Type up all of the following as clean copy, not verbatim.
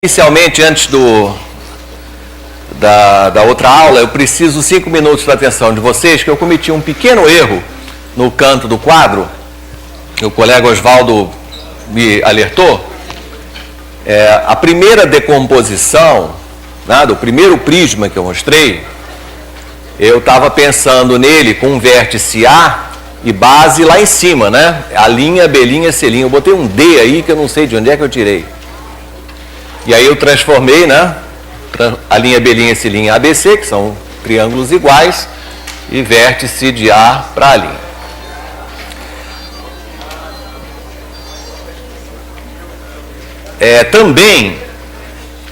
Inicialmente, antes da outra aula, eu preciso 5 minutos da atenção de vocês, que eu cometi um pequeno erro no canto do quadro. O colega Oswaldo me alertou. A primeira decomposição, né, do primeiro prisma que eu mostrei, eu estava pensando nele com um vértice A e base lá em cima, né? A linha, B linha, C linha. Eu botei um D aí que eu não sei de onde é que eu tirei. E aí eu transformei, né, a linha B linha, C linha, ABC, que são triângulos iguais, e vértice de A para A linha. Também,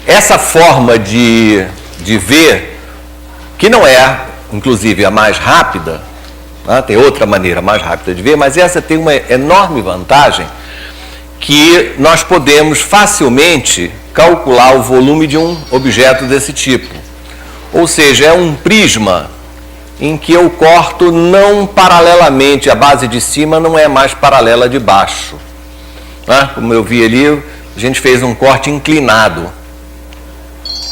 essa forma de ver, que não é, inclusive, a mais rápida, né, tem outra maneira mais rápida de ver, mas essa tem uma enorme vantagem, que nós podemos facilmente calcular o volume de um objeto desse tipo. Ou seja, é um prisma em que eu corto não paralelamente, a base de cima não é mais paralela de baixo. Né? Como eu vi ali, a gente fez um corte inclinado.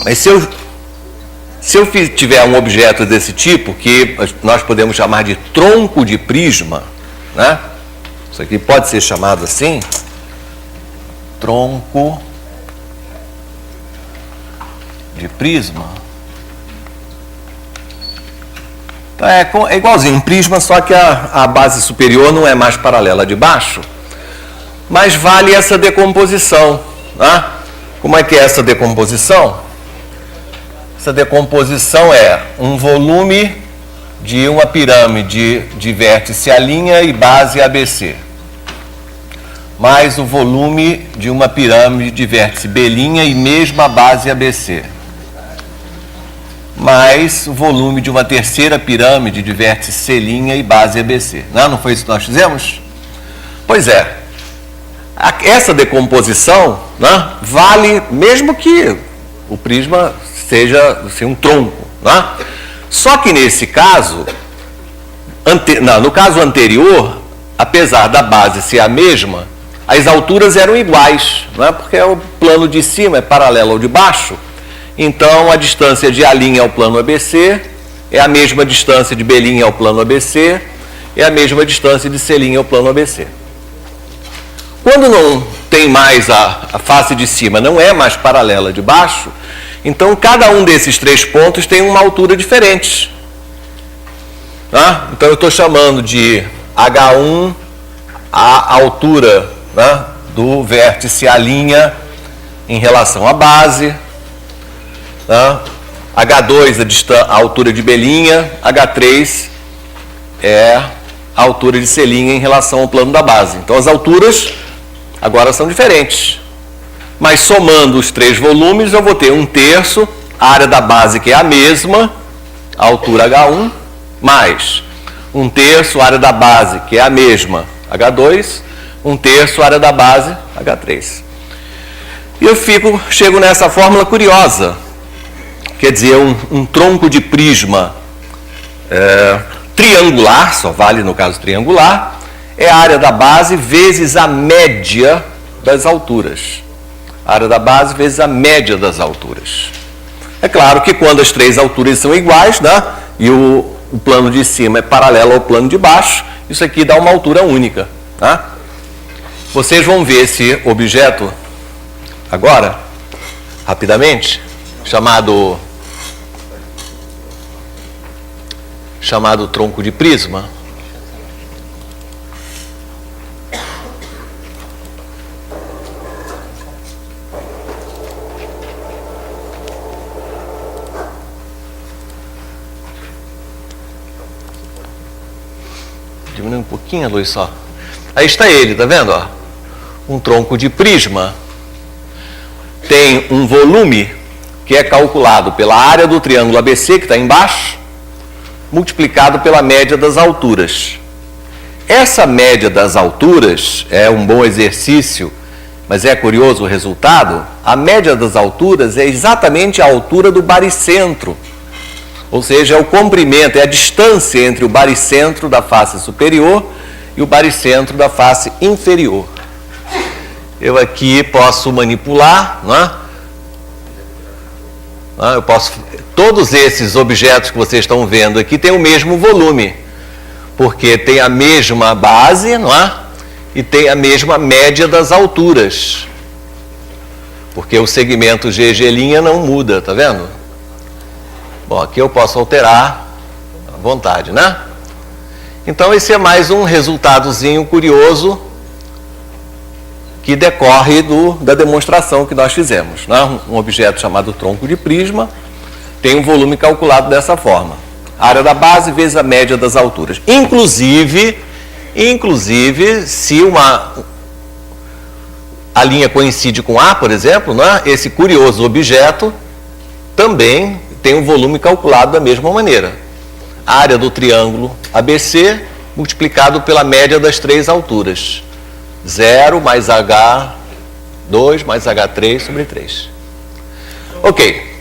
Mas se eu tiver um objeto desse tipo, que nós podemos chamar de tronco de prisma, né? Isso aqui pode ser chamado assim, tronco de prisma. Então é igualzinho, um prisma, só que a base superior não é mais paralela de baixo, mas vale essa decomposição. Né? Como é que é essa decomposição? Essa decomposição é um volume de uma pirâmide de vértice A' e base ABC, mais o volume de uma pirâmide de vértice B' e mesma base ABC, mais o volume de uma terceira pirâmide de vértice C' e base ABC. Não foi isso que nós fizemos? Pois é. Essa decomposição, né, vale mesmo que o prisma seja assim, um tronco. Né? Só que nesse caso, no caso anterior, apesar da base ser a mesma, as alturas eram iguais, né? Porque o plano de cima é paralelo ao de baixo, então a distância de A' ao plano ABC é a mesma distância de B' ao plano ABC, é a mesma distância de C' ao plano ABC. Quando não tem mais a face de cima, não é mais paralela de baixo, então cada um desses três pontos tem uma altura diferente. Tá? Então eu estou chamando de H1 a altura, né, do vértice A' em relação à base, tá? H2 a altura de B', H3 é a altura de C' em relação ao plano da base. Então as alturas agora são diferentes. Mas somando os três volumes, eu vou ter 1/3, a área da base que é a mesma, a altura H1, mais 1/3, a área da base que é a mesma, H2, 1/3, a área da base, H3. E eu chego nessa fórmula curiosa, quer dizer, um tronco de prisma triangular, só vale no caso triangular, é a área da base vezes a média das alturas. A área da base vezes a média das alturas. É claro que quando as três alturas são iguais, né, e o plano de cima é paralelo ao plano de baixo, isso aqui dá uma altura única. Tá? Vocês vão ver esse objeto agora, rapidamente, chamado tronco de prisma. Diminui um pouquinho a luz só. Aí está ele, tá vendo? Ó? Um tronco de prisma tem um volume que é calculado pela área do triângulo ABC, que está embaixo, multiplicado pela média das alturas. Essa média das alturas é um bom exercício, mas é curioso o resultado. A média das alturas é exatamente a altura do baricentro. Ou seja, é o comprimento, é a distância entre o baricentro da face superior e o baricentro da face inferior. Eu aqui posso manipular, né, Eu posso, todos esses objetos que vocês estão vendo aqui têm o mesmo volume, porque tem a mesma base, não é? E tem a mesma média das alturas, porque o segmento GG' não muda, tá vendo? Bom, aqui eu posso alterar à vontade, né? Então esse é mais um resultadozinho curioso que decorre da demonstração que nós fizemos, né? Um objeto chamado tronco de prisma tem um volume calculado dessa forma. A área da base vezes a média das alturas. Inclusive se a linha coincide com A, por exemplo, né? Esse curioso objeto também tem um volume calculado da mesma maneira. A área do triângulo ABC multiplicado pela média das três alturas. 0 mais H2 mais H3 sobre 3. Ok.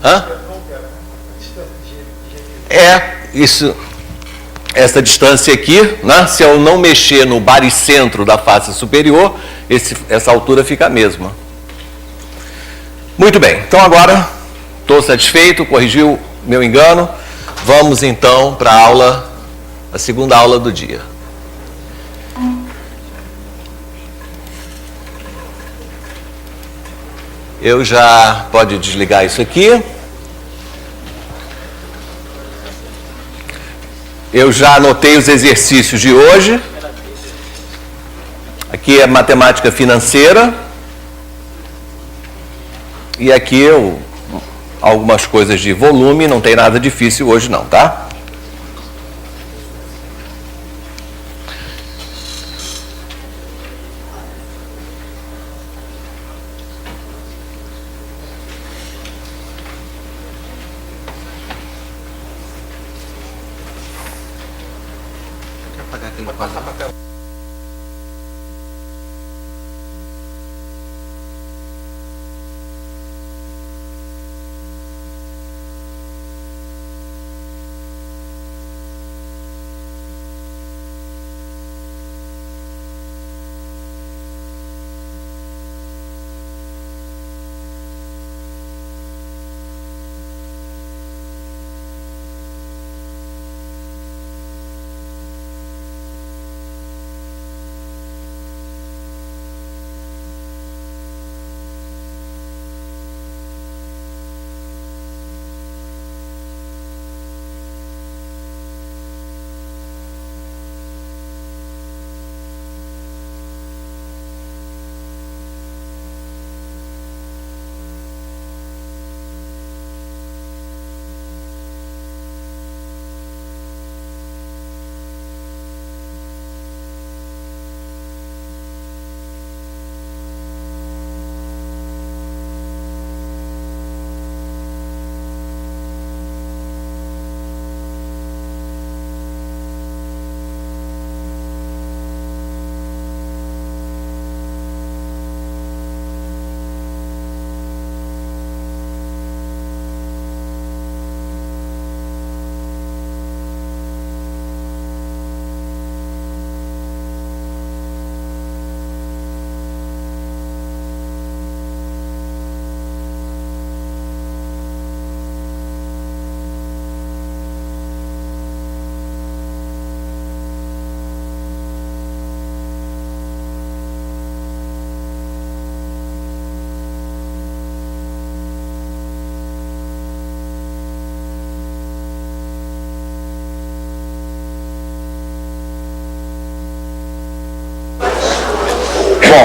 Hã? Essa distância aqui, né? Se eu não mexer no baricentro da face superior, essa altura fica a mesma. Muito bem, então agora estou satisfeito, corrigiu meu engano. Vamos então para a segunda aula do dia. Eu já pode desligar isso aqui. Eu já anotei os exercícios de hoje. Aqui é matemática financeira. E aqui algumas coisas de volume, não tem nada difícil hoje não, tá?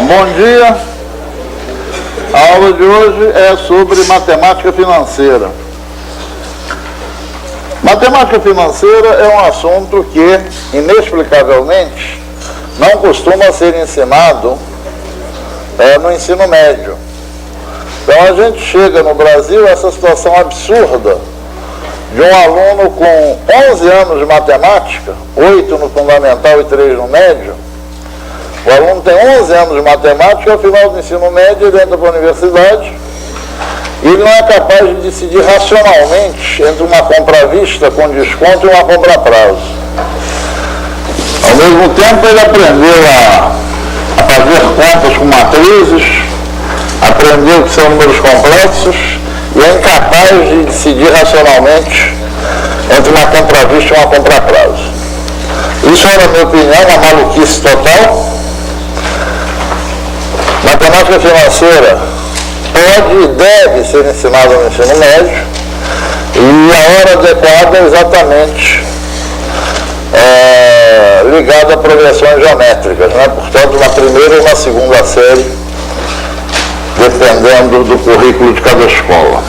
Bom dia. A aula de hoje é sobre matemática financeira. Matemática financeira é um assunto que, inexplicavelmente, não costuma ser ensinado no ensino médio. Então a gente chega no Brasil a essa situação absurda de um aluno com 11 anos de matemática, 8 no fundamental e 3 no médio. O aluno tem 11 anos de matemática, ao final do ensino médio ele entra para a universidade e ele não é capaz de decidir racionalmente entre uma compra à vista com desconto e uma compra a prazo. Ao mesmo tempo ele aprendeu a fazer contas com matrizes, aprendeu que são números complexos e é incapaz de decidir racionalmente entre uma compra à vista e uma compra a prazo. Isso é, na minha opinião, uma maluquice total. Matemática financeira pode e deve ser ensinada no ensino médio, e a hora adequada é exatamente ligada a progressões geométricas, né? Portanto, na primeira ou na segunda série, dependendo do currículo de cada escola.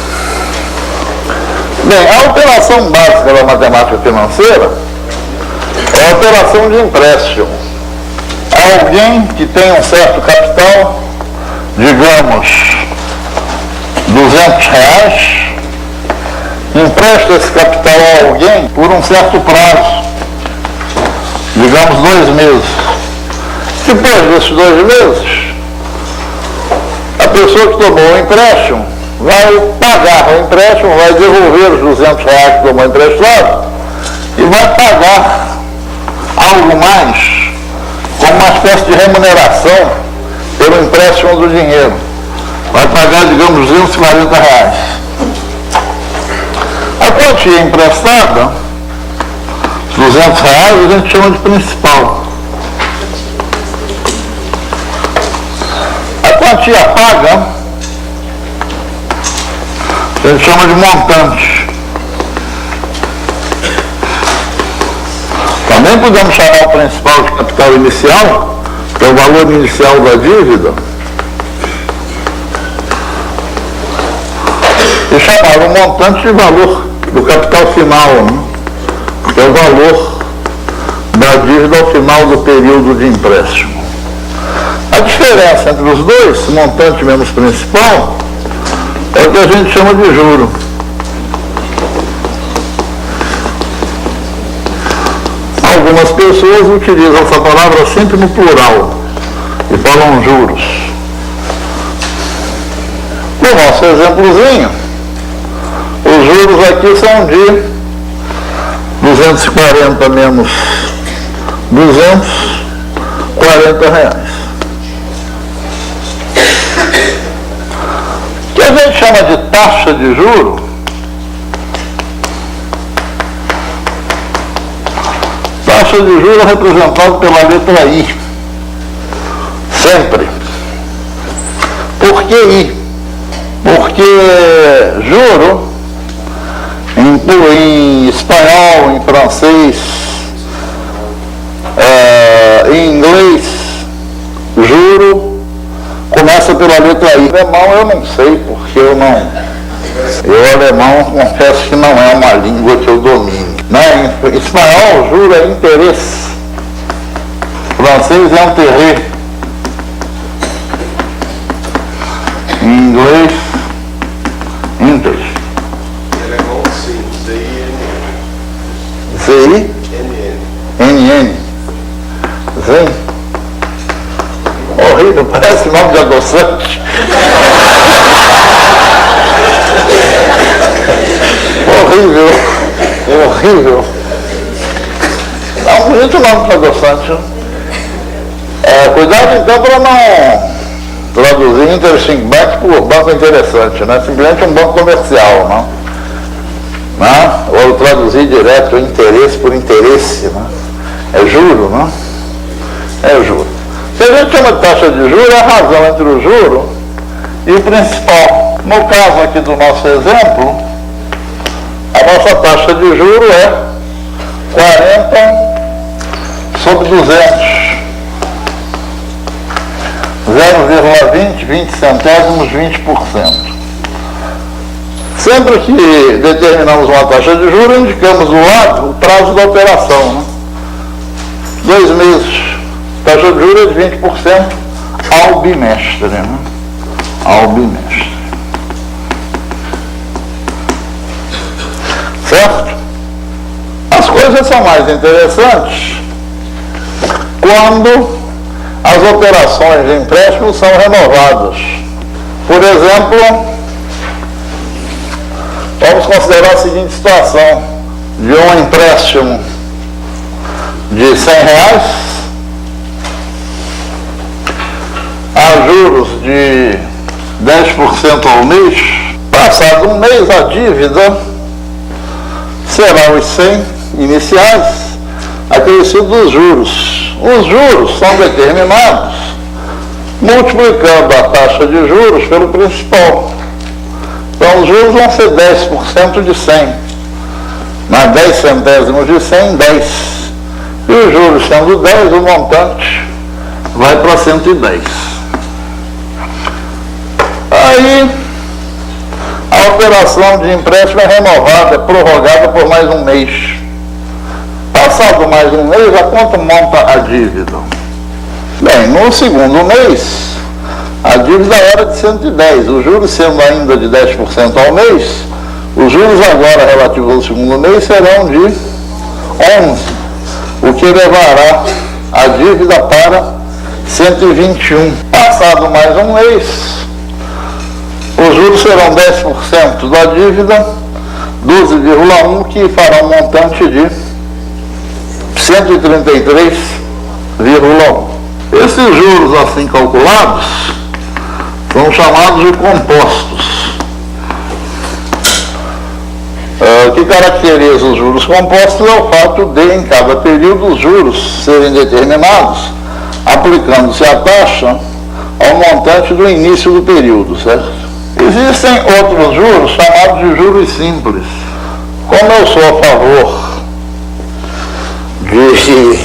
Bem, a operação básica da matemática financeira é a operação de empréstimo. Alguém que tem um certo capital, digamos, R$200, empresta esse capital a alguém por um certo prazo, digamos 2 meses. Depois desses 2 meses, a pessoa que tomou o empréstimo vai pagar o empréstimo, vai devolver os R$200 que tomou emprestado e vai pagar algo mais, como uma espécie de remuneração pelo empréstimo do dinheiro. Vai pagar, digamos, R$240. A quantia emprestada, R$200, a gente chama de principal. A quantia paga, a gente chama de montante. Também podemos chamar o principal de capital inicial, que é o valor inicial da dívida, e chamar o montante de valor do capital final, né? Que é o valor da dívida ao final do período de empréstimo. A diferença entre os dois, montante menos principal, é o que a gente chama de juro. Algumas pessoas utilizam essa palavra sempre no plural e falam juros. No nosso exemplozinho, os juros aqui são de 240 menos 200, R$40. O que a gente chama de taxa de juro taxa de juros é representada pela letra I, sempre. Por que I? Porque juro, em espanhol, em francês, em inglês, juro começa pela letra I. Alemão eu não sei, porque eu alemão confesso que não é uma língua que eu domino. Em espanhol, juro é interesse. Francês é intérêt. Em inglês, interest. Em alemão, sim, Z-I-N-N. Zen. Horrível, parece nome de adoçante. Horrível. É um bonito nome para adoçante. Cuidado então para não traduzir Interesting Bank por banco interessante, né? Simplesmente um banco comercial, né? Ou traduzir direto interesse por interesse, né? É juro, né? É juro. Se a gente chama de taxa de juros, é a razão entre o juro e o principal. No caso aqui do nosso exemplo, a nossa taxa de juro é 40 sobre 200. 0,20 centésimos, 20%. Sempre que determinamos uma taxa de juros, indicamos do lado o prazo da operação, né? 2 meses. Taxa de juros é de 20% ao bimestre, né? Ao bimestre. Certo? As coisas são mais interessantes quando as operações de empréstimo são renovadas. Por exemplo, vamos considerar a seguinte situação: de um empréstimo de R$100 a juros de 10% ao mês, para Passado um mês, a dívida será os 100 iniciais, acrescido dos juros. Os juros são determinados multiplicando a taxa de juros pelo principal. Então, os juros vão ser 10% de 100, mais 10 centésimos de 100, 10. E os juros sendo 10, o montante vai para 110. Aí, a operação de empréstimo é renovada, é prorrogada por mais um mês. Passado mais um mês, a quanto monta a dívida? Bem, no segundo mês, a dívida era de 110, os juros sendo ainda de 10% ao mês, os juros agora relativos ao segundo mês serão de 11, o que levará a dívida para 121. Passado mais um mês, os juros serão 10% da dívida, 12,1, que fará um montante de 133,1. Esses juros assim calculados são chamados de compostos. O que caracteriza os juros compostos é o fato de, em cada período, os juros serem determinados, aplicando-se a taxa ao montante do início do período, certo? Existem outros juros chamados de juros simples. Como eu sou a favor de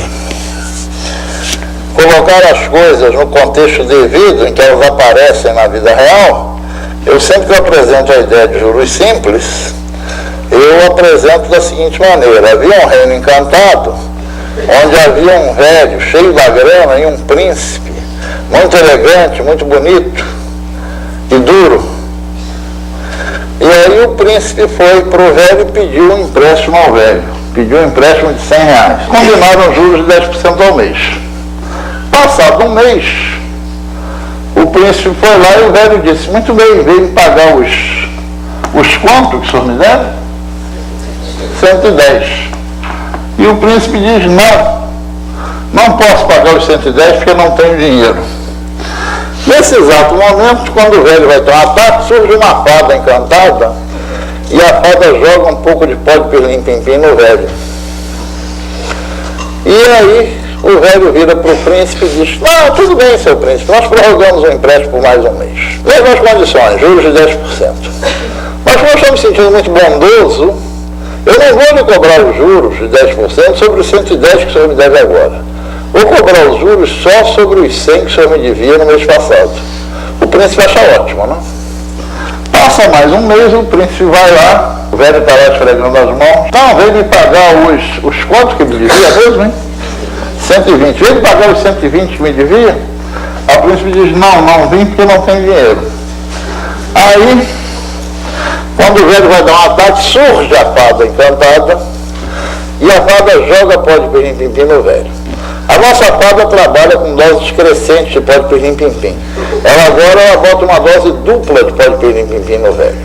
colocar as coisas no contexto devido em que elas aparecem na vida real, eu sempre que apresento a ideia de juros simples, eu apresento da seguinte maneira: havia um reino encantado, onde havia um velho cheio da grana e um príncipe, muito elegante, muito bonito e duro. E aí o príncipe foi para o velho e pediu um empréstimo ao velho. Pediu um empréstimo de 100 reais. Combinaram juros de 10% ao mês. Passado um mês, o príncipe foi lá e o velho disse: muito bem, veio pagar os quanto que o senhor me deve? 110. E o príncipe diz: não posso pagar os 110 porque não tenho dinheiro. Nesse exato momento, quando o velho vai ter um ataque, surge uma fada encantada e a fada joga um pouco de pó de pirlim-pim-pim no velho. E aí o velho vira para o príncipe e diz: não, tudo bem, seu príncipe, nós prorrogamos o empréstimo por mais um mês. Mesmas condições, juros de 10%. Mas como eu estou me sentindo muito bondoso, eu não vou lhe cobrar os juros de 10% sobre os 110 que o senhor me deve agora. Vou cobrar os juros só sobre os 100 que o senhor me devia no mês passado. O príncipe acha ótimo, né? Passa mais um mês, o príncipe vai lá, o velho está lá esfregando as mãos. Não, veio me pagar os quantos que me devia mesmo, hein? 120. Veio me pagar os 120 que me devia? A príncipe diz: não vim porque não tem dinheiro. Aí, quando o velho vai dar um ataque, surge a fada encantada e a fada joga pó de pirlim-pim-pim no velho. A nossa fada trabalha com doses crescentes de pó de pirlim-pim-pim. Ela bota uma dose dupla de pó de pirlim-pim-pim no velho.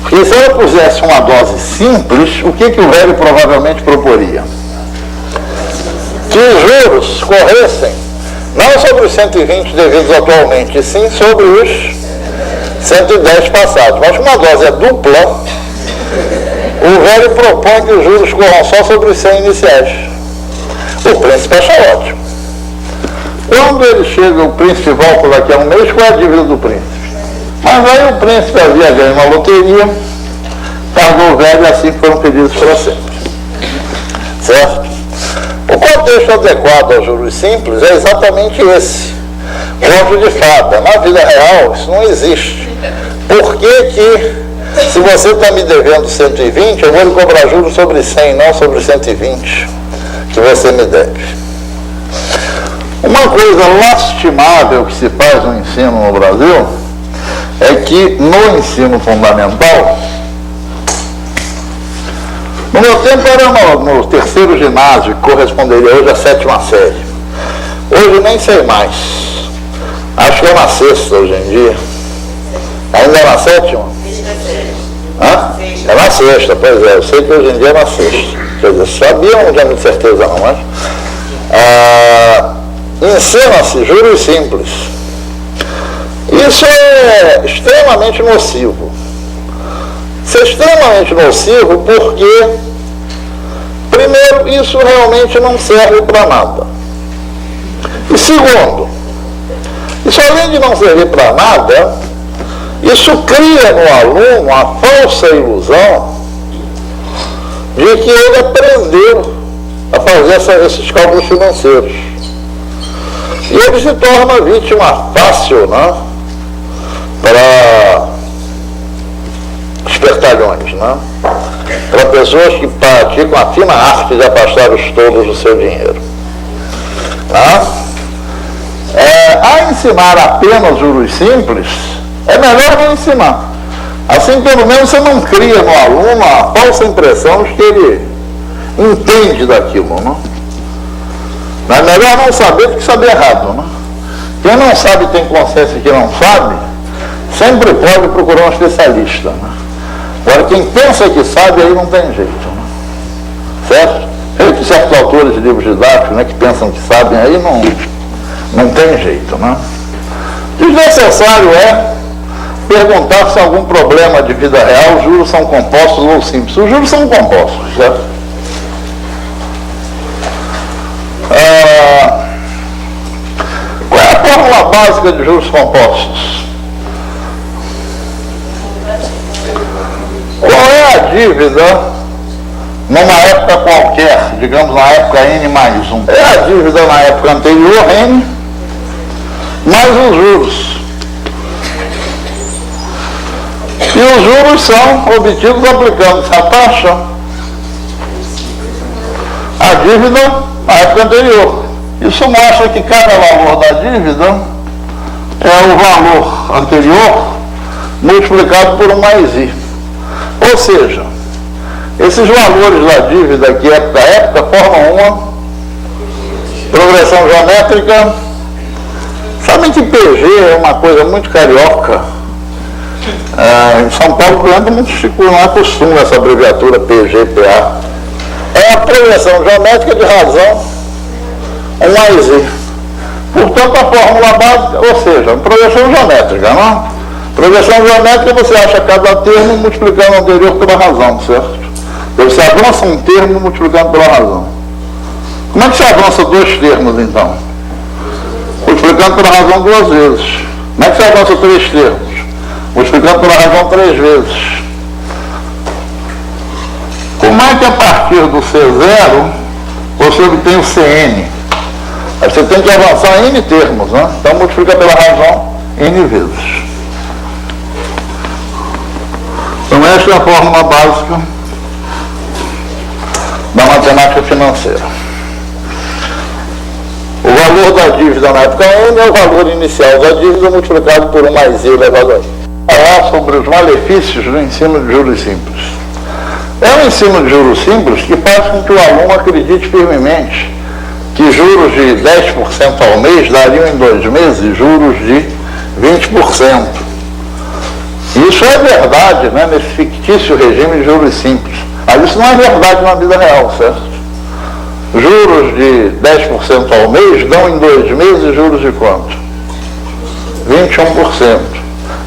Porque se ela pusesse uma dose simples, o que o velho provavelmente proporia? Que os juros corressem não sobre os 120 devidos atualmente, e sim sobre os 110 passados. Mas como a dose é dupla, o velho propõe que os juros corram só sobre os 100 iniciais. O príncipe acha ótimo. Quando ele chega, o príncipe volta daqui a um mês, qual é a dívida do príncipe? Mas aí o príncipe havia ganho uma loteria, pagou o velho e assim foram pedidos para sempre. Certo? O contexto adequado aos juros simples é exatamente esse. Conto de fada. Na vida real, isso não existe. Por que se você está me devendo 120, eu vou lhe cobrar juros sobre 100, não sobre 120 que você me deve? Uma coisa lastimável que se faz no ensino no Brasil é que no ensino fundamental, no meu tempo era no terceiro ginásio, que corresponderia hoje à 7ª série. Hoje nem sei mais. Acho que é na 6ª hoje em dia. Ainda é na 7ª? Hã? É na 6ª, pois é. Eu sei que hoje em dia é na 6ª. Quer dizer, sabia, não tinha muita certeza não, mas... ensina-se juros simples. Isso é extremamente nocivo. Isso é extremamente nocivo porque, primeiro, isso realmente não serve para nada. E segundo, isso além de não servir para nada, isso cria no aluno a falsa ilusão de que ele aprendeu a fazer esses cálculos financeiros. E ele se torna vítima fácil, né, para espertalhões, né, para pessoas que praticam a fina arte de afastar os tolos do seu dinheiro. Né? A ensinar apenas juros simples, é melhor não ensinar. Assim, pelo menos, você não cria no aluno a falsa impressão de que ele entende daquilo, né? Mas é melhor não saber do que saber errado, né? Quem não sabe tem consciência que não sabe, sempre pode procurar um especialista, né? Agora, quem pensa que sabe, aí não tem jeito, né? Certo? Tem certos autores de livros didáticos, né, que pensam que sabem, aí não tem jeito, né? Desnecessário é perguntar se há algum problema de vida real, os juros são compostos ou simples. Os juros são compostos, certo? Qual é a fórmula básica de juros compostos? Qual é a dívida numa época qualquer, digamos na época N mais 1? É a dívida na época anterior, N, mais os juros. E os juros são obtidos aplicando-se a taxa à dívida na época anterior. Isso mostra que cada valor da dívida é o valor anterior multiplicado por 1 mais I. Ou seja, esses valores da dívida que época a época formam uma progressão geométrica. Sabem que PG é uma coisa muito carioca. Em São Paulo, por exemplo, não é costume essa abreviatura PGPA. É a progressão geométrica de razão 1 mais I. Portanto, a fórmula básica, ou seja, progressão geométrica, não? Progressão geométrica você acha cada termo multiplicando o anterior pela razão, certo? Então, você avança um termo multiplicando pela razão. Como é que você avança 2 termos, então? Multiplicando pela razão 2 vezes. Como é que você avança 3 termos? Multiplicando pela razão 3 vezes. Como é que a partir do C0 você obtém o CN? Aí você tem que avançar N termos, né? Então multiplica pela razão N vezes. Então esta é a fórmula básica da matemática financeira. O valor da dívida na época N é o valor inicial da dívida multiplicado por 1 mais I elevado a I. Falar sobre os malefícios do ensino de juros simples. É um ensino de juros simples que faz com que o aluno acredite firmemente que juros de 10% ao mês dariam em 2 meses juros de 20%. Isso é verdade, né, nesse fictício regime de juros simples. Mas isso não é verdade na vida real, certo? Juros de 10% ao mês dão em 2 meses juros de quanto? 21%.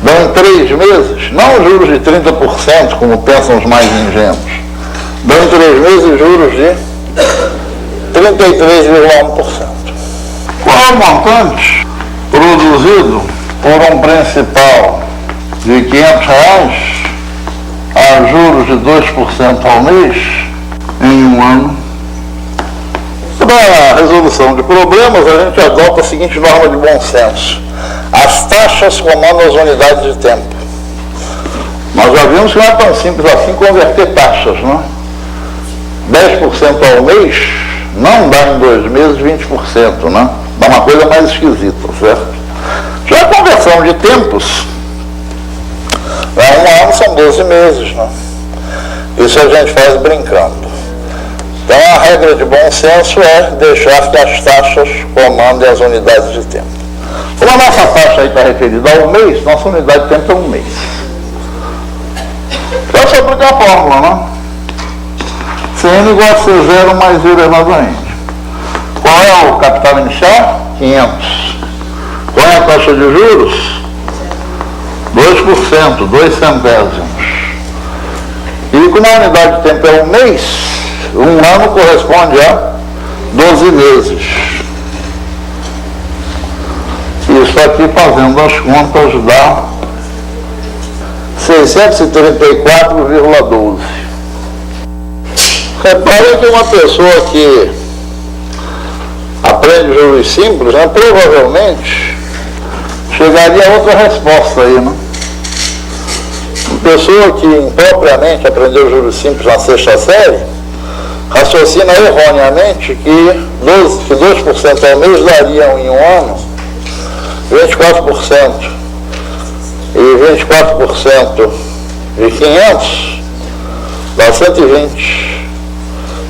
Dão em 3 meses, não juros de 30%, como pensam os mais ingênuos. Dão em 3 meses juros de 33,1%. Qual é o montante produzido por um principal de R$500 a juros de 2% ao mês em um ano? Para a resolução de problemas, a gente adota a seguinte norma de bom senso. As taxas comandam as unidades de tempo. Nós já vimos que não é tão simples assim converter taxas, não é? 10% ao mês não dá em 2 meses 20%, né? Dá uma coisa mais esquisita, certo? Já a conversão de tempos, um ano são 12 meses, né? Isso a gente faz brincando. Então a regra de bom senso é deixar que as taxas comandem as unidades de tempo. Como a nossa taxa aí está referida ao mês, nossa unidade de tempo é 1 mês. Então é só aplicar a fórmula, né? CN igual a C0 mais I elevado a N. Qual é o capital inicial? 500. Qual é a taxa de juros? 2%, 2 centésimos. E como a unidade de tempo é um mês, um ano corresponde a 12 meses. Isso aqui, fazendo as contas, dá 634,12. Repare que uma pessoa que aprende juros simples, né, provavelmente chegaria a outra resposta aí, né? Uma pessoa que impropriamente aprendeu juros simples na 6ª série, raciocina erroneamente que 2% ao mês dariam em um ano 24%, e 24% de 500 dá 120.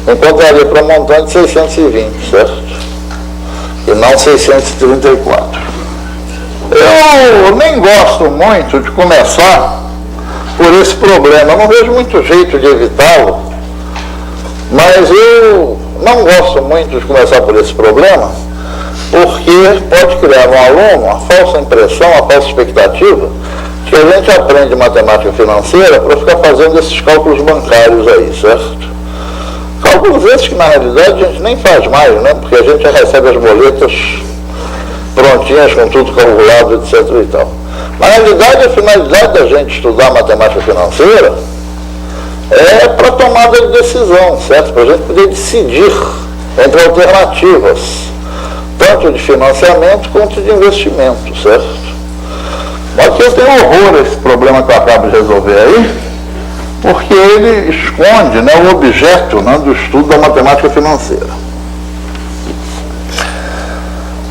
Encontraria para montante 620, certo? E não 634. Eu nem gosto muito de começar por esse problema. Eu não vejo muito jeito de evitá-lo, mas eu não gosto muito de começar por esse problema, porque pode criar no aluno a falsa impressão, a falsa expectativa que a gente aprende matemática financeira para ficar fazendo esses cálculos bancários aí, certo? Cálculos esses que na realidade a gente nem faz mais, né? Porque a gente já recebe as boletas prontinhas com tudo calculado, etc. e tal. Na realidade, a finalidade da gente estudar matemática financeira é para tomada de decisão, certo? Para a gente poder decidir entre alternativas, tanto de financiamento quanto de investimento, certo? Aqui eu tenho horror a esse problema que eu acabo de resolver aí, porque ele esconde, né, o objeto, né, do estudo da matemática financeira.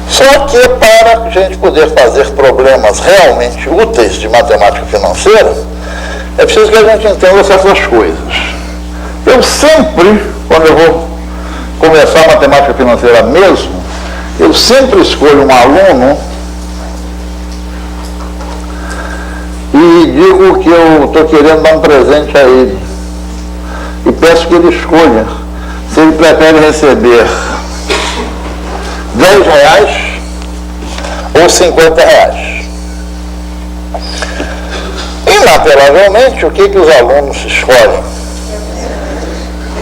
Só que para a gente poder fazer problemas realmente úteis de matemática financeira, é preciso que a gente entenda certas coisas. Eu sempre, quando eu vou começar a matemática financeira mesmo, eu sempre escolho um aluno e digo que eu estou querendo dar um presente a ele. E peço que ele escolha se ele prefere receber R$10 ou R$50. Inapelavelmente, o que os alunos escolhem?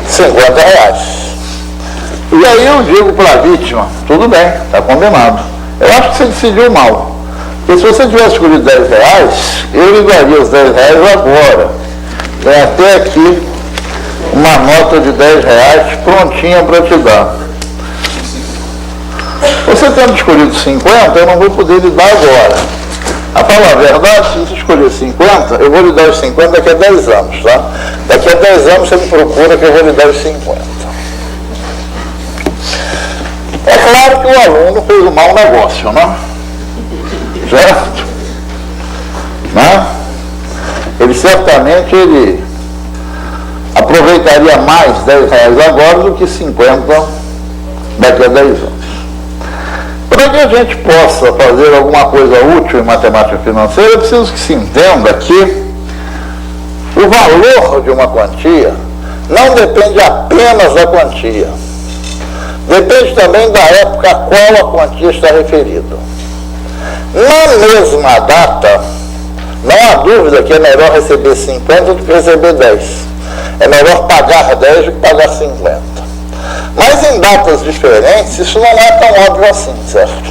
R$50. E aí eu digo para a vítima, tudo bem, está combinado. Eu acho que você decidiu mal. Porque se você tivesse escolhido R$10, eu lhe daria os R$10 agora. Tem até aqui uma nota de R$10 prontinha para te dar. Você tendo escolhido 50, eu não vou poder lhe dar agora. A falar a verdade, se você escolher 50, eu vou lhe dar os 50 daqui a 10 anos, tá? Daqui a 10 anos você me procura que eu vou lhe dar os 50. É claro que o aluno fez um mau negócio, né? Certo? Né? Ele certamente aproveitaria mais R$10 agora do que 50 daqui a 10 anos. Para que a gente possa fazer alguma coisa útil em matemática financeira, é preciso que se entenda que o valor de uma quantia não depende apenas da quantia. Depende também da época a qual a quantia está referida. Na mesma data, não há dúvida que é melhor receber 50 do que receber 10. É melhor pagar 10 do que pagar 50. Mas em datas diferentes, isso não é tão óbvio assim, certo?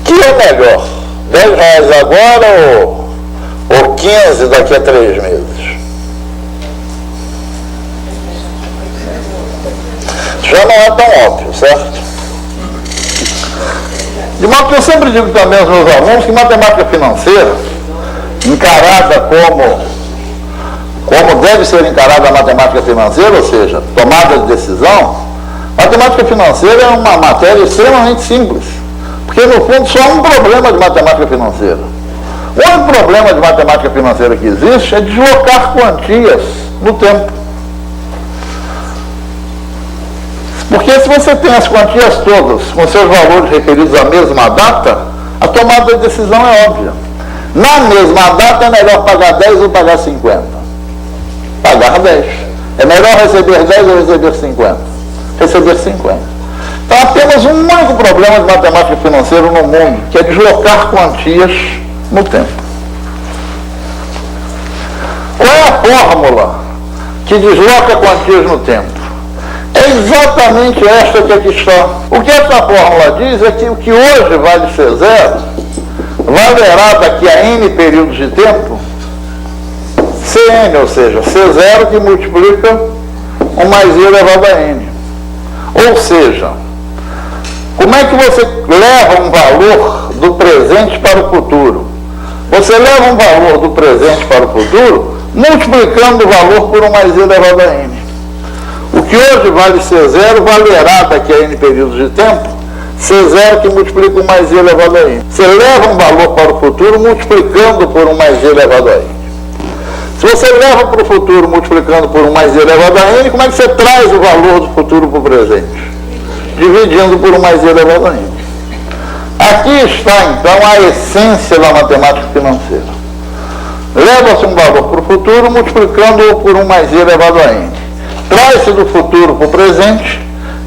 Que é melhor? R$10 agora ou 15 daqui a 3 meses? Já não é tão óbvio, certo? De modo que eu sempre digo também aos meus alunos que matemática financeira, encarada como deve ser encarada a matemática financeira, ou seja, tomada de decisão, matemática financeira é uma matéria extremamente simples, porque no fundo só há um problema de matemática financeira. O único problema de matemática financeira que existe é deslocar quantias no tempo. Porque se você tem as quantias todas com seus valores referidos à mesma data, a tomada de decisão é óbvia. Na mesma data é melhor pagar 10 ou pagar 50? Pagar 10. É melhor receber 10 ou receber 50? Receber 50. Então há apenas um único problema de matemática financeira no mundo, que é deslocar quantias no tempo. Qual é a fórmula que desloca quantias no tempo. É exatamente esta que aqui está. O que essa fórmula diz é que o que hoje vale ser zero, valerá daqui a n períodos de tempo Cn, ou seja, C0 que multiplica 1 mais i elevado a n. Ou seja, como é que você leva um valor do presente para o futuro? Você leva um valor do presente para o futuro multiplicando o valor por 1 mais i elevado a n. O que hoje vale C0 valerá daqui a n períodos de tempo C0 que multiplica 1 mais i elevado a n. Você leva um valor para o futuro multiplicando por 1 mais i elevado a n. Se você leva para o futuro multiplicando por 1 mais i elevado a n, como é que você traz o valor do futuro para o presente? Dividindo por 1 mais i elevado a n. Aqui está, então, a essência da matemática financeira. Leva-se um valor para o futuro multiplicando-o por 1 mais i elevado a n. Traz-se do futuro para o presente,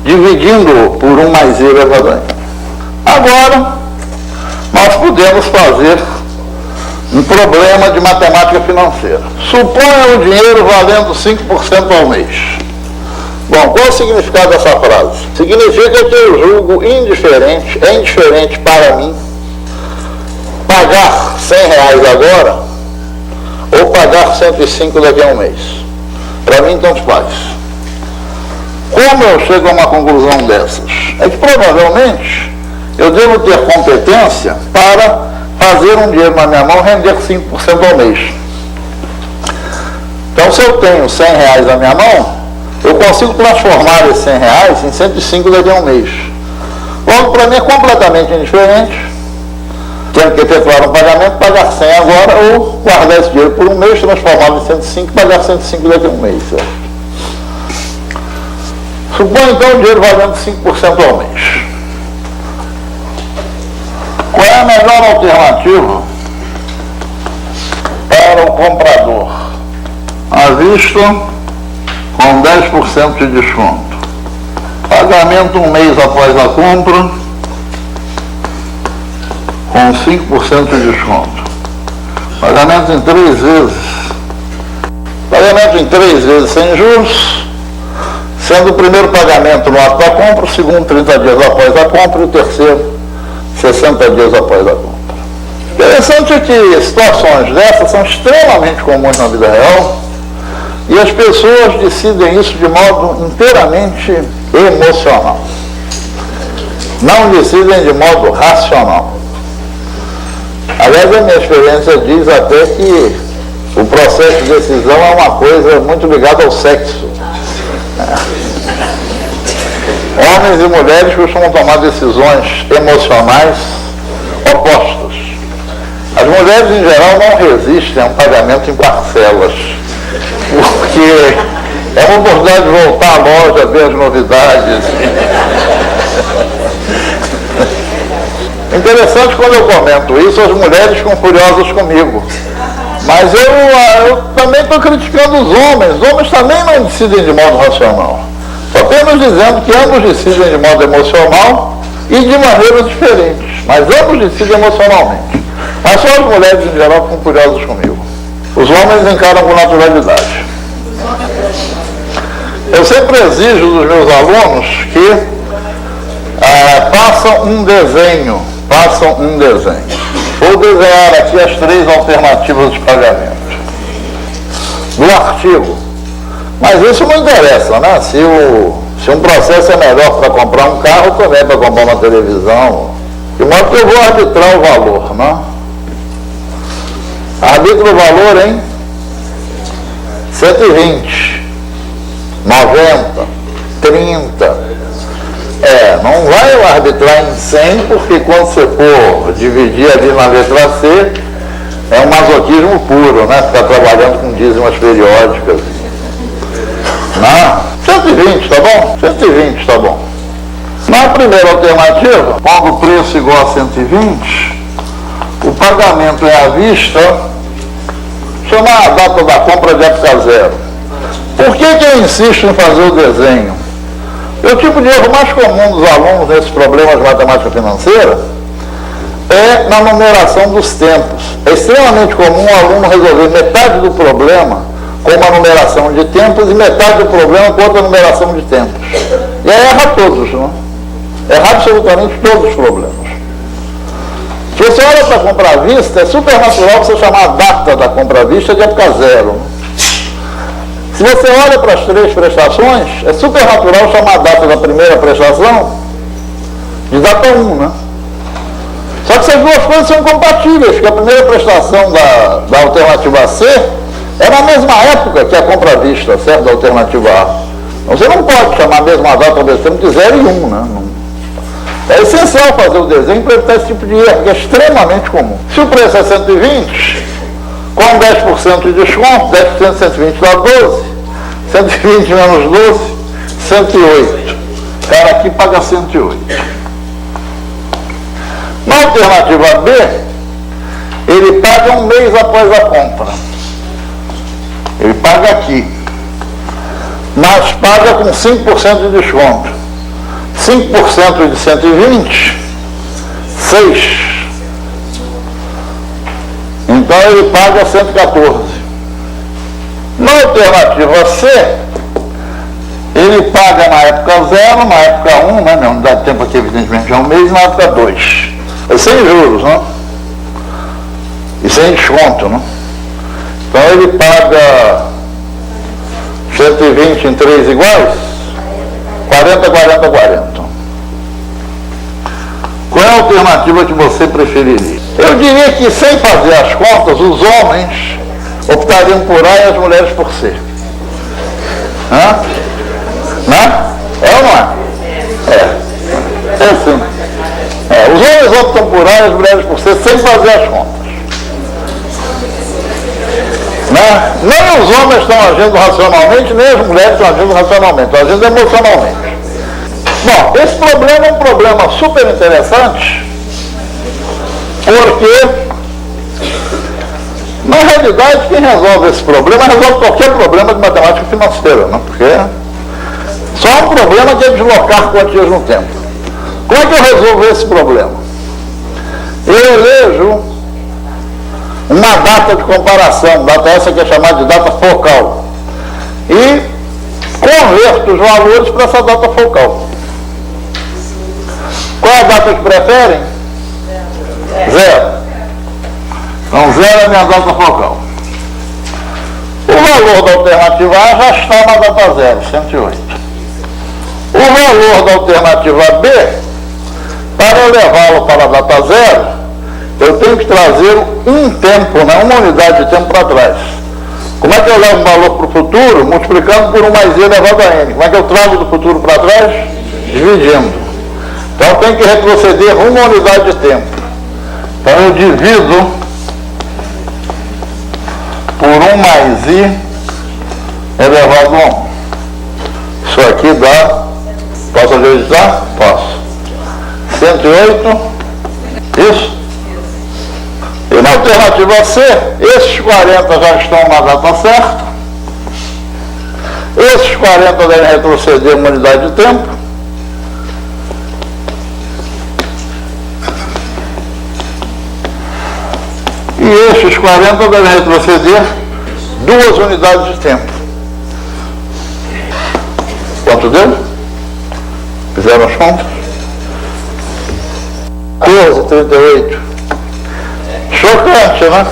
dividindo-o por 1 mais i elevado a n. Agora, nós podemos fazer um problema de matemática financeira. Suponha o dinheiro valendo 5% ao mês. Bom, qual é o significado dessa frase? Significa que eu julgo indiferente, é indiferente para mim, pagar R$100 agora ou pagar 105 daqui a um mês. Para mim, tanto faz. Como eu chego a uma conclusão dessas? É que provavelmente eu devo ter competência para fazer um dinheiro na minha mão render 5% ao mês. Então, se eu tenho R$100 na minha mão, eu consigo transformar esses R$100 em 105 daqui a um mês. Logo, para mim é completamente indiferente, tendo que efetuar um pagamento, pagar 100 agora ou guardar esse dinheiro por um mês, transformá-lo em 105 e pagar 105 daqui a um mês. Certo? Suponha então o dinheiro valendo 5% ao mês. Qual é a melhor alternativa para o comprador? À vista, com 10% de desconto. Pagamento um mês após a compra, com 5% de desconto. Pagamento em 3 vezes. Pagamento em 3 vezes sem juros, sendo o primeiro pagamento no ato da compra, o segundo 30 dias após a compra e o terceiro 60 dias após a compra. Interessante é que situações dessas são extremamente comuns na vida real e as pessoas decidem isso de modo inteiramente emocional. Não decidem de modo racional. Aliás, a minha experiência diz até que o processo de decisão é uma coisa muito ligada ao sexo. Homens e mulheres costumam tomar decisões emocionais opostas. As mulheres, em geral, não resistem a um pagamento em parcelas, porque é uma oportunidade de voltar à loja, ver as novidades. Interessante, quando eu comento isso, as mulheres ficam furiosas comigo. Mas eu também estou criticando os homens. Os homens também não decidem de modo racional. Estou apenas dizendo que ambos decidem de modo emocional e de maneiras diferentes. Mas ambos decidem emocionalmente. Mas só as mulheres, em geral, ficam curiosas comigo. Os homens encaram com naturalidade. Eu sempre exijo dos meus alunos que façam um desenho. Vou desenhar aqui as 3 alternativas de pagamento do artigo. Mas isso não interessa, né? Se um processo é melhor para comprar um carro, também para comprar uma televisão. De modo que eu vou arbitrar o valor, né? Arbitro o valor em 120, 90, 30. Não vai arbitrar em 100, porque quando você for dividir ali na letra C, é um masoquismo puro, né? Ficar trabalhando com dízimas periódicas. Não, 120, tá bom? 120, tá bom. Na primeira alternativa, quando o preço é igual a 120, o pagamento é à vista, chamar a data da compra de época zero. Por que eu insisto em fazer o desenho? O tipo de erro mais comum dos alunos nesses problemas de matemática financeira é na numeração dos tempos. É extremamente comum o aluno resolver metade do problema com uma numeração de tempos e metade do problema com outra numeração de tempos. E aí erra todos, não? Erra absolutamente todos os problemas. Se você olha para a compra à vista, é super natural você chamar a data da compra à vista de época zero. Se você olha para as três prestações, é super natural chamar a data da primeira prestação de data 1, né? Só que essas duas coisas são incompatíveis, porque a primeira prestação da alternativa C é na mesma época que a compra à vista, certo? Da alternativa A. Então você não pode chamar a mesma data ao mesmo tempo de 0 e 1, né? É essencial fazer o desenho para evitar esse tipo de erro, que é extremamente comum. Se o preço é 120, com 10% de desconto, 10% de 120 dá 12, 120 menos 12, 108. O cara aqui paga 108. Na alternativa B, ele paga um mês após a compra. Ele paga aqui, mas paga com 5% de desconto. 5% de 120, 6. Então ele paga 114. Na alternativa C, ele paga na época 0, na época 1, né? Não dá tempo aqui, evidentemente, é um mês, na época 2. É sem juros, né? E sem desconto, né? Então ele paga 120 em 3 iguais, 40, 40, 40. Qual é a alternativa que você preferiria? Eu diria que, sem fazer as contas, os homens optariam por A e as mulheres por C. Hã? Não? É ou não é? É sim. Os homens optam por A e as mulheres por C, sem fazer as contas. Né? Nem os homens estão agindo racionalmente, nem as mulheres estão agindo racionalmente, estão agindo emocionalmente. Bom, esse problema é um problema super interessante, porque, na realidade, quem resolve esse problema resolve qualquer problema de matemática financeira, né? Porque só um problema que é deslocar quantias no tempo. Como é que eu resolvo esse problema? Eu elejo uma data de comparação, data essa que é chamada de data focal, e converto os valores para essa data focal. Qual é a data que preferem? 0. Então 0 é a minha data focal. O valor da alternativa A já está na data 0, 108. O valor da alternativa B, para eu levá-lo para a data 0, eu tenho que trazer um tempo, né, uma unidade de tempo para trás. Como é que eu levo o valor para o futuro? Multiplicando por 1 mais I elevado a N. Como é que eu trago do futuro para trás? Dividindo. Então eu tenho que retroceder uma unidade de tempo. Então eu divido por 1 mais I elevado a 1. Isso aqui dá, posso digitar? Posso. 108, isso? E na alternativa C, esses 40 já estão na data certa. Esses 40 devem retroceder uma unidade de tempo. E esses 40 devem retroceder 2 unidades de tempo. Quanto deu? Fizeram as contas? 14,38. Chocante, né?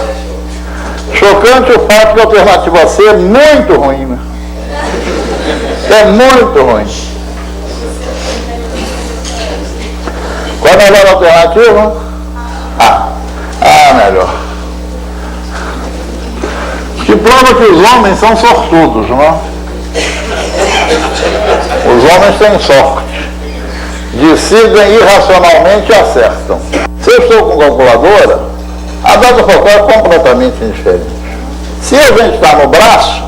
Chocante o fato que a alternativa C é muito ruim, né? É muito ruim. Qual é a melhor alternativa? Melhor. Que prova que os homens são sortudos, não é? Os homens têm sorte. Decidem irracionalmente e acertam. Se eu estou com calculadora, a data focal é completamente indiferente. Se a gente está no braço,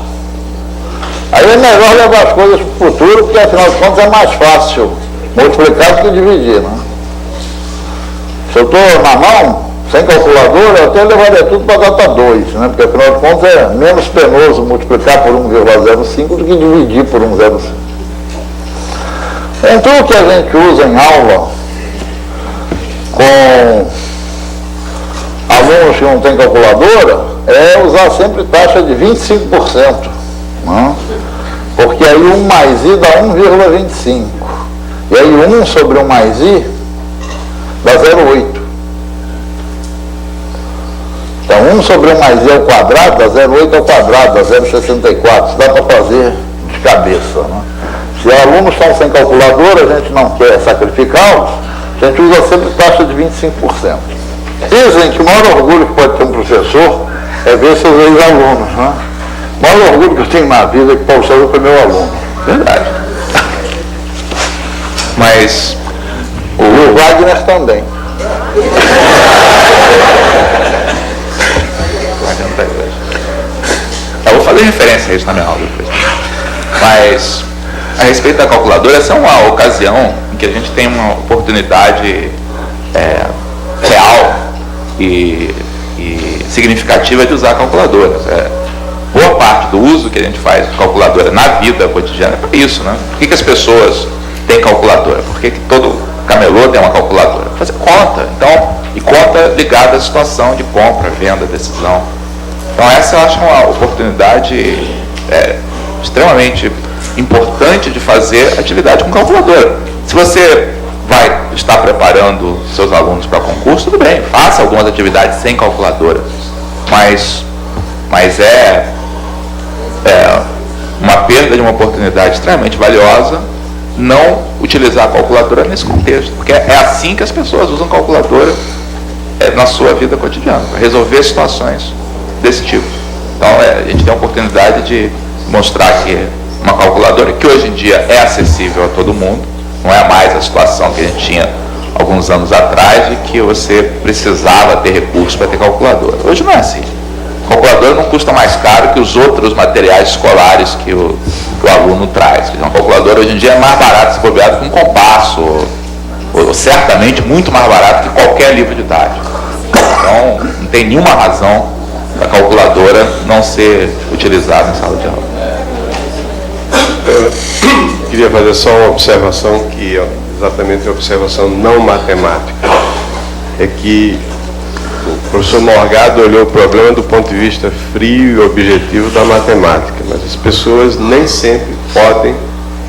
aí é melhor levar as coisas para o futuro, porque afinal de contas é mais fácil multiplicar do que dividir, né? Se eu estou na mão, sem calculadora, eu até levaria tudo para a data 2, né? Porque afinal de contas é menos penoso multiplicar por 1,05 do que dividir por 1,05. Então o que a gente usa em aula com alunos que não têm calculadora é usar sempre taxa de 25%. Não? Porque aí 1 mais I dá 1,25. E aí 1 sobre 1 mais I dá 0,8. Então 1 sobre 1 mais I ao quadrado dá 0,8 ao quadrado, dá 0,64. Isso dá para fazer de cabeça. Né? Se alunos estão sem calculadora, a gente não quer sacrificá-los, a gente usa sempre taxa de 25%. Dizem que o maior orgulho que pode ter um professor é ver seus ex-alunos. Né? O maior orgulho que eu tenho na vida é que Paulo César foi meu aluno. Verdade. Mas O Wagner também. eu vou fazer referência a isso na minha aula depois. Mas a respeito da calculadora, essa é uma ocasião em que a gente tem uma oportunidade real e significativa de usar calculadoras. Boa parte do uso que a gente faz de calculadora na vida cotidiana é para isso, né? Por que as pessoas têm calculadora? Por que todo camelô tem uma calculadora? Para fazer conta. Então, e conta ligada à situação de compra, venda, decisão. Então essa eu acho uma oportunidade extremamente importante de fazer atividade com calculadora. Se você vai estar preparando seus alunos para concurso, tudo bem, faça algumas atividades sem calculadora, mas é uma perda de uma oportunidade extremamente valiosa não utilizar a calculadora nesse contexto, porque é assim que as pessoas usam calculadora na sua vida cotidiana, para resolver situações desse tipo. Então a gente tem a oportunidade de mostrar que uma calculadora que hoje em dia é acessível a todo mundo, não é mais a situação que a gente tinha alguns anos atrás de que você precisava ter recursos para ter calculadora. Hoje não é assim. Calculadora não custa mais caro que os outros materiais escolares que o aluno traz. Uma calculadora hoje em dia é mais barata se bobeada que um compasso, ou certamente muito mais barato que qualquer livro didático. Então não tem nenhuma razão para a calculadora não ser utilizada em sala de aula. Eu queria fazer só uma observação que é exatamente uma observação não matemática. É que o professor Morgado olhou o problema do ponto de vista frio e objetivo da matemática, mas as pessoas nem sempre podem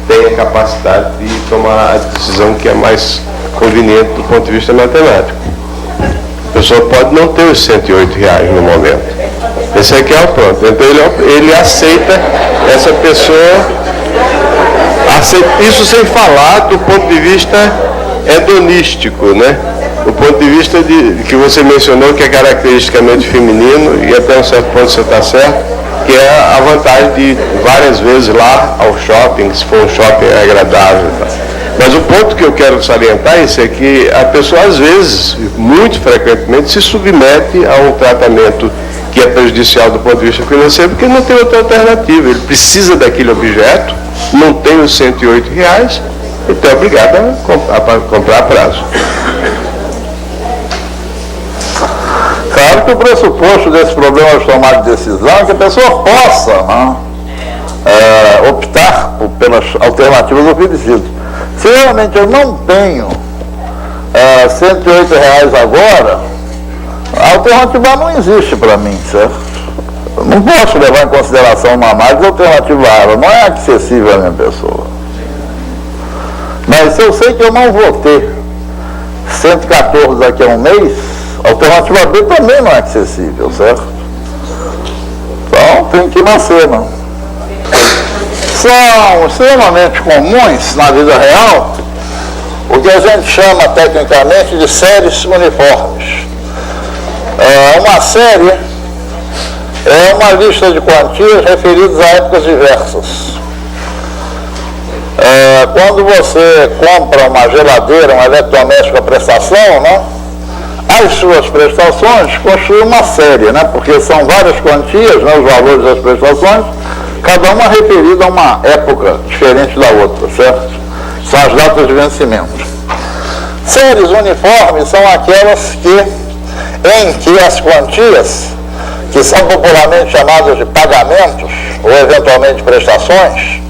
ter a capacidade de tomar a decisão que é mais conveniente do ponto de vista matemático. A pessoa pode não ter os R$108 no momento. Esse aqui é o ponto. Então ele aceita, essa pessoa aceita isso sem falar do ponto de vista hedonístico, né? Do ponto de vista que você mencionou, que é caracteristicamente feminino, e até um certo ponto você está certo, que é a vantagem de ir várias vezes lá ao shopping, se for um shopping agradável. Mas o ponto que eu quero salientar é que a pessoa, às vezes, muito frequentemente, se submete a um tratamento que é prejudicial do ponto de vista financeiro, porque não tem outra alternativa. Ele precisa daquele objeto, não tem os R$108, então é obrigado a comprar a prazo. Claro que o pressuposto desse problema de tomar de decisão é que a pessoa possa optar pelas alternativas oferecidas. Se realmente eu não tenho R$108 agora, a alternativa não existe para mim, certo? Eu não posso levar em consideração uma mais alternativa a ela, não é acessível à minha pessoa. Mas se eu sei que eu não vou ter 114 daqui a um mês, a alternativa B também não é acessível, certo? Então tem que nascer, não. São extremamente comuns na vida real o que a gente chama tecnicamente de séries uniformes. Uma série é uma lista de quantias referidas a épocas diversas. Quando você compra uma geladeira, um eletrodoméstico a prestação, né, as suas prestações constituem uma série, né, porque são várias quantias, né, os valores das prestações, cada uma referida a uma época diferente da outra, certo? São as datas de vencimento. Séries uniformes são aquelas em que as quantias, que são popularmente chamadas de pagamentos, ou eventualmente prestações,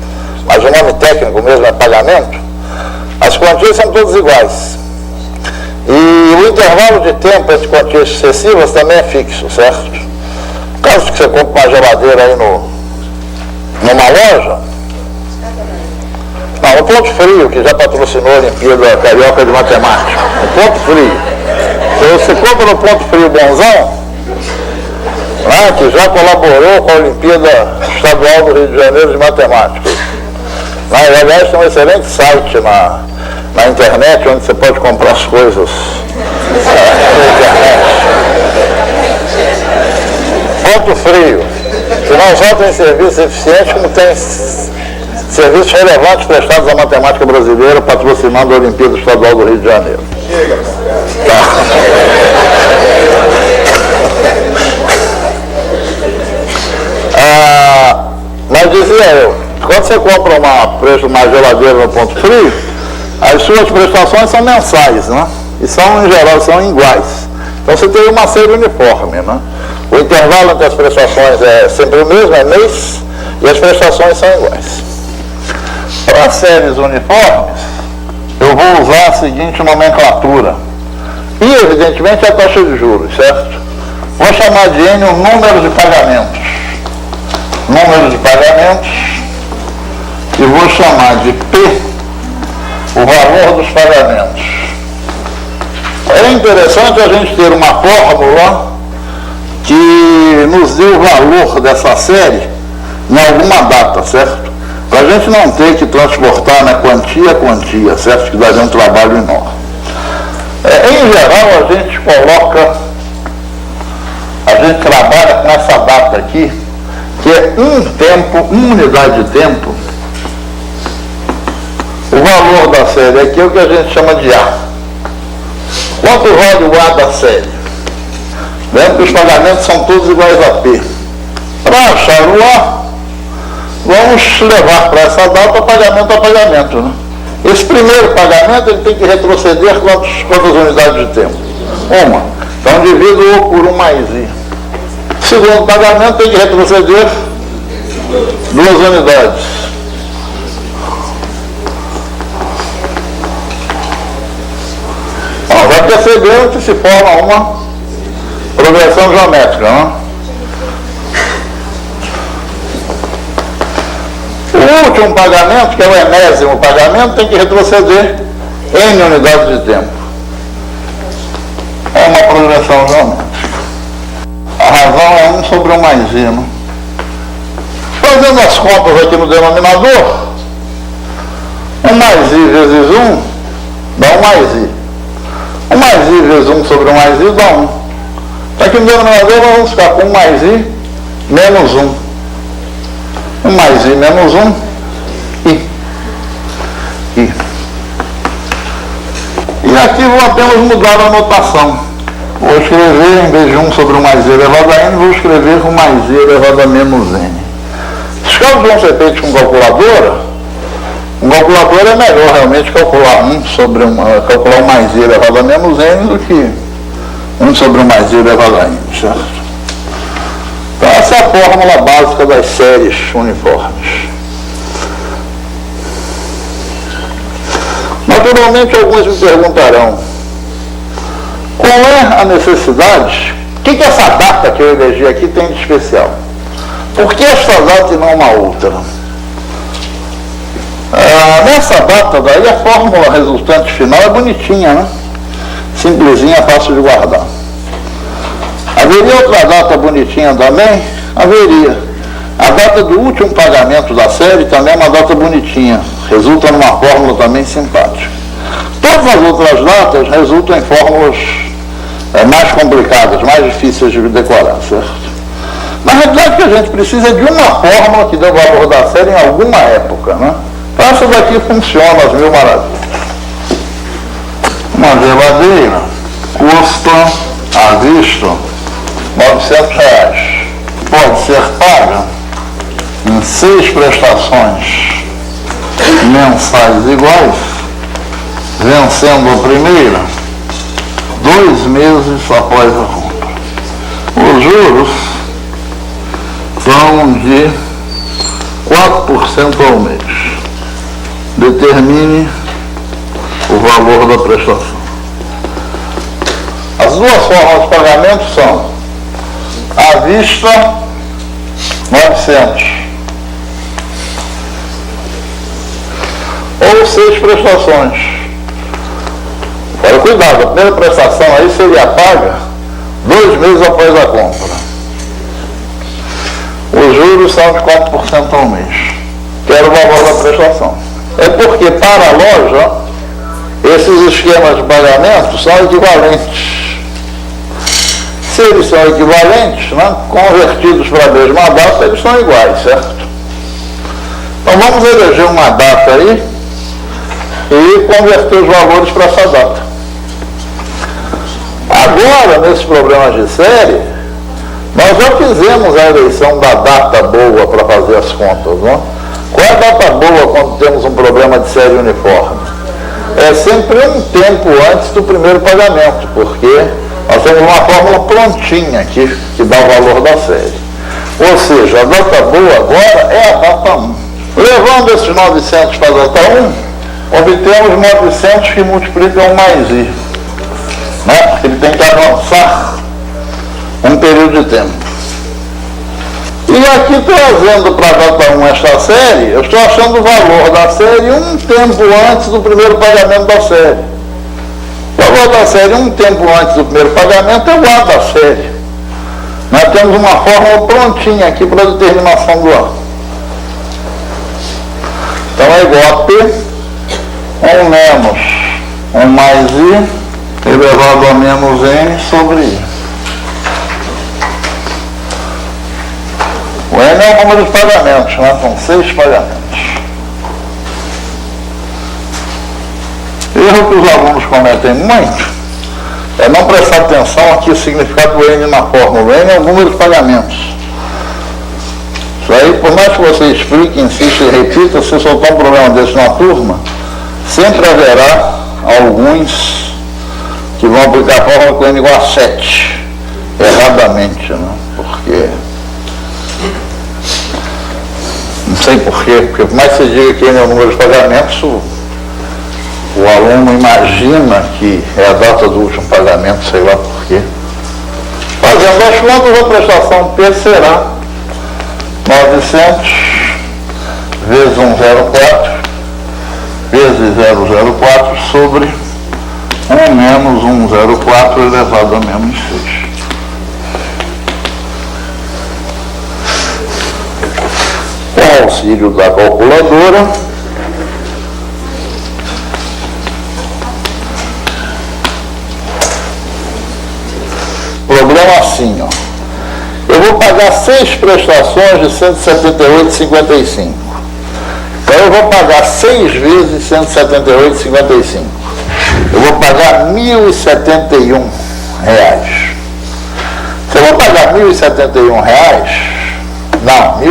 mas o nome técnico mesmo é pagamento, as quantias são todas iguais. E o intervalo de tempo entre quantias sucessivas também é fixo, certo? No caso que você compra uma geladeira aí numa loja, não, o Ponto Frio, que já patrocinou a Olimpíada Carioca de Matemática, o Ponto Frio. Então, você compra no Ponto Frio bonzão, né, que já colaborou com a Olimpíada Estadual do Rio de Janeiro de Matemática. E, aliás, tem um excelente site na internet, onde você pode comprar as coisas na internet. Ponto Frio. Que não só tem serviços eficientes, como tem serviços relevantes prestados à matemática brasileira, patrocinando a Olimpíada Estadual do Rio de Janeiro. Tá. Mas dizia eu, quando você compra uma geladeira no Ponto Frio, as suas prestações são mensais, né? E são, em geral, são iguais. Então você tem uma série uniforme, né? O intervalo entre as prestações é sempre o mesmo, é mês, e as prestações são iguais. Para as séries uniformes, eu vou usar a seguinte nomenclatura. E, evidentemente, a taxa de juros, certo? Vou chamar de N o número de pagamentos. Número de pagamentos. E vou chamar de P o valor dos pagamentos. É interessante a gente ter uma fórmula que nos dê o valor dessa série em alguma data, certo? Para a gente não ter que transportar na quantia a quantia, certo? Que daria um trabalho enorme. Em geral, a gente trabalha com essa data aqui, que é uma unidade de tempo. O valor da série aqui é o que a gente chama de A. Quanto vale o A da série? Lembra que os pagamentos são todos iguais a P. Para achar o A, vamos levar para essa data pagamento a pagamento, né? Esse primeiro pagamento ele tem que retroceder quantas unidades de tempo? Uma. Então divido-o por 1 mais I. O segundo pagamento tem que retroceder 2 unidades. Vai percebendo que se forma uma progressão geométrica, né? O último pagamento, que é o enésimo pagamento, tem que retroceder N unidades de tempo. É uma progressão geométrica. A razão é 1 sobre 1 mais I, né? Fazendo as contas aqui no denominador, 1 mais I vezes 1 dá 1 mais I. 1 mais I vezes 1 sobre 1 mais I dá 1. Então aqui no denominador nós vamos ficar com 1 mais I menos 1. 1 mais I menos 1, I. E aqui vou apenas mudar a notação. Vou escrever, em vez de 1 sobre 1 mais I elevado a N, vou escrever 1 mais I elevado a menos N. Os cálculos vão ser feitos com calculadora. Com calculadora é melhor realmente calcular 1 mais I elevado a menos N do que 1 sobre 1 mais I elevado a N, certo? Então essa é a fórmula básica das séries uniformes. Naturalmente alguns me perguntarão, qual é a necessidade, o que essa data que eu elegi aqui tem de especial? Por que esta data e não uma outra? Nessa data daí a fórmula resultante final é bonitinha, né? Simplesinha, fácil de guardar. Haveria outra data bonitinha também? Haveria. A data do último pagamento da série também é uma data bonitinha. Resulta numa fórmula também simpática. Todas as outras datas resultam em fórmulas mais complicadas, mais difíceis de decorar, certo? Na realidade, o que a gente precisa é de uma fórmula que dê o valor da série em alguma época, né? Então, essa daqui funciona às mil maravilhas. Uma geladeira custa à vista R$900. Pode ser paga em 6 prestações mensais iguais, vencendo a primeira 2 meses após a compra. Os juros são de 4% ao mês. Determine o valor da prestação. As duas formas de pagamento são à vista 900, ou 6 prestações. Agora, cuidado, a primeira prestação aí seria paga 2 meses após a compra. Os juros são de 4% ao mês, que era o valor da prestação. É porque, para a loja, esses esquemas de pagamento são equivalentes. Se eles são equivalentes, né, convertidos para a mesma data, eles são iguais, certo? Então vamos eleger uma data aí e converter os valores para essa data. Agora, nesses problemas de série, nós já fizemos a eleição da data boa para fazer as contas, né? Qual é a data boa quando temos um problema de série uniforme? É sempre um tempo antes do primeiro pagamento, porque nós temos uma fórmula prontinha aqui que dá o valor da série. Ou seja, a data boa agora é a data 1. Levando esses 900 para a data 1, obtemos 900 que multiplicam mais I. Né? Porque ele tem que avançar um período de tempo. E aqui, trazendo para a data 1 esta série, eu estou achando o valor da série um tempo antes do primeiro pagamento da série. O valor da série um tempo antes do primeiro pagamento é o A da série. Nós temos uma fórmula prontinha aqui para a determinação do A. Então é igual a P, 1 menos 1 mais I, elevado a menos N sobre I. O N é o número de pagamentos, né? São 6 pagamentos. Erro que os alunos cometem muito é não prestar atenção aqui o significado do N na fórmula. O N é o número de pagamentos. Isso aí, por mais que você explique, insista e repita, se soltar um problema desse na turma, sempre haverá alguns que vão aplicar a fórmula com N igual a 7, erradamente, né? Porque... não sei porquê, porque por mais que você diga que N é o número de pagamentos, o aluno imagina que é a data do último pagamento, sei lá porquê. Fazendo as contas, a prestação P será 900 vezes 104 vezes 004 sobre 1 menos 104 elevado a menos 6. Com o auxílio da calculadora, problema assim, ó. Eu vou pagar 6 prestações de 178,55. Então eu vou pagar 6 vezes 178,55. Eu vou pagar R$ 1.071. Se eu vou pagar R$ 1.071, não, R$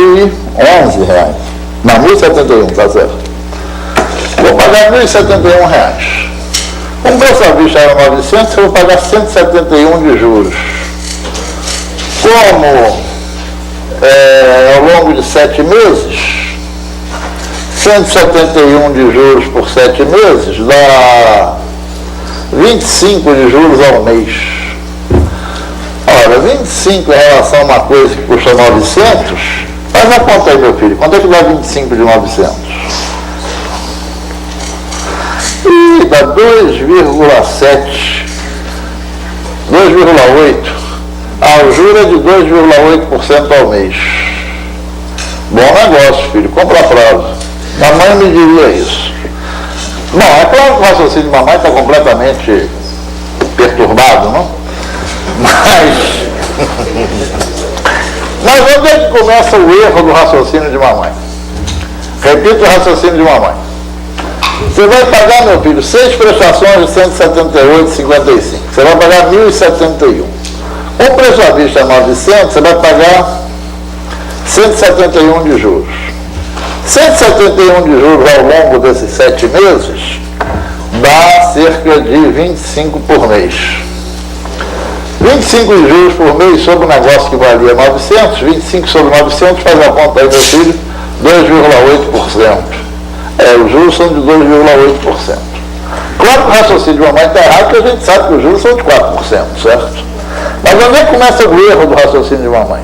1.011. Não, 1.071, tá certo. Vou pagar R$ 1.071. Como o preço à vista era 900, eu vou pagar 171 de juros. Como ao longo de 7 meses, 171 de juros por 7 meses dá 25 de juros ao mês. Ora, 25 em relação a uma coisa que custa 900, faz a conta aí, meu filho. Quanto é que dá 25 de 900? E dá 2,7, 2,8. O juro é de 2,8% ao mês. Bom negócio, filho. Compra a prazo. Mamãe me diria isso. Bom, é claro que o raciocínio de mamãe está completamente perturbado, não? Mas onde é que começa o erro do raciocínio de mamãe? Repito o raciocínio de mamãe. Você vai pagar, meu filho, 6 prestações de 178,55. Você vai pagar 1.071. O preço à vista é 900, você vai pagar 171 de juros. 171 de juros ao longo desses 7 meses dá cerca de 25 por mês. 25 de juros por mês sobre um negócio que valia 900, 25 sobre 900, faz a conta aí, meu filho, 2,8%. Os juros são de 2,8%. Claro que o raciocínio de mamãe está errado, porque a gente sabe que os juros são de 4%, certo? Mas onde é que começa o erro do raciocínio de mamãe?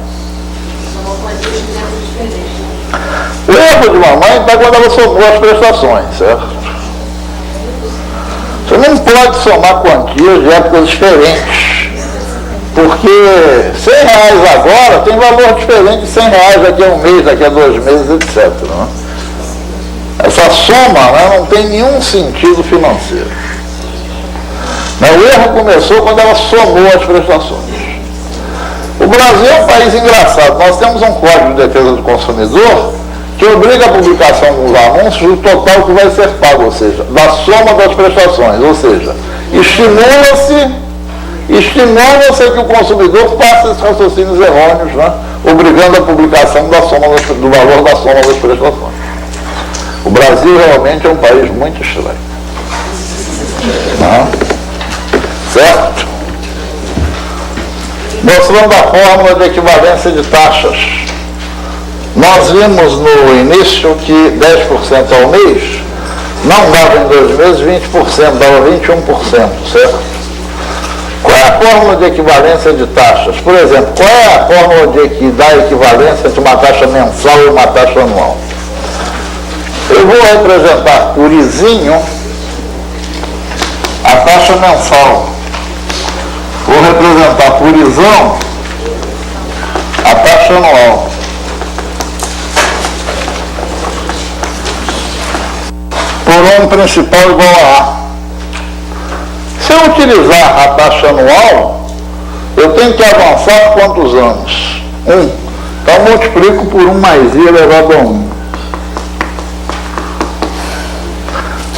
O erro de mamãe está quando ela somou as prestações, certo? Você não pode somar quantias de épocas diferentes, porque R$100 agora tem valor diferente de R$100 daqui a um mês, daqui a 2 meses, etc. Né? Essa soma, né, não tem nenhum sentido financeiro. Mas o erro começou quando ela somou as prestações. O Brasil é um país engraçado. Nós temos um Código de Defesa do Consumidor que obriga a publicação dos anúncios do total que vai ser pago, ou seja, da soma das prestações. Ou seja, estimula-se que o consumidor faça esses raciocínios errôneos, né, obrigando a publicação do valor da soma das prestações. O Brasil realmente é um país muito estranho. Não? Certo? Mostrando a fórmula de equivalência de taxas. Nós vimos no início que 10% ao mês não dava em 2 meses 20%, dava 21%, certo? Qual é a fórmula de equivalência de taxas? Por exemplo, qual é a fórmula de dar equivalência entre uma taxa mensal e uma taxa anual? Eu vou representar por izinho a taxa mensal. Vou representar por isão a taxa anual. Por um principal igual a A. Se eu utilizar a taxa anual, eu tenho que avançar quantos anos? 1. Então multiplico por 1 mais I elevado a 1.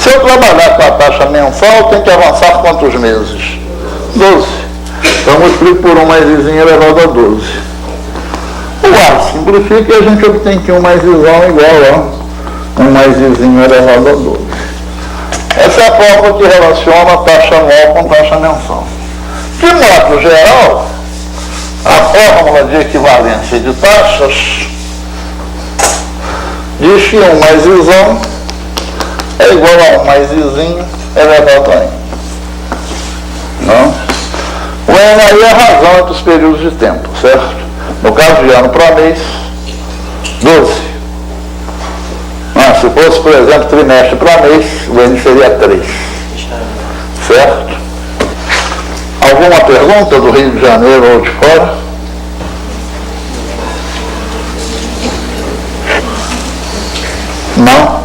Se eu trabalhar com a taxa mensal, eu tenho que avançar quantos meses? 12. Então multiplico por 1 mais Izinho elevado a 12. O A simplifica e a gente obtém que 1 mais Izão igual a 1 mais Izinho elevado a 12. Essa é a fórmula que relaciona a taxa anual com taxa mensal. De modo geral, a fórmula de equivalência de taxas diz que 1 mais Izão é igual a 1 mais Izinho elevado a N. Não? O N aí é a razão entre os períodos de tempo, certo? No caso de ano para mês, 12. Se fosse, por exemplo, trimestre para mês, o N seria 3. Certo? Alguma pergunta do Rio de Janeiro ou de fora? Não?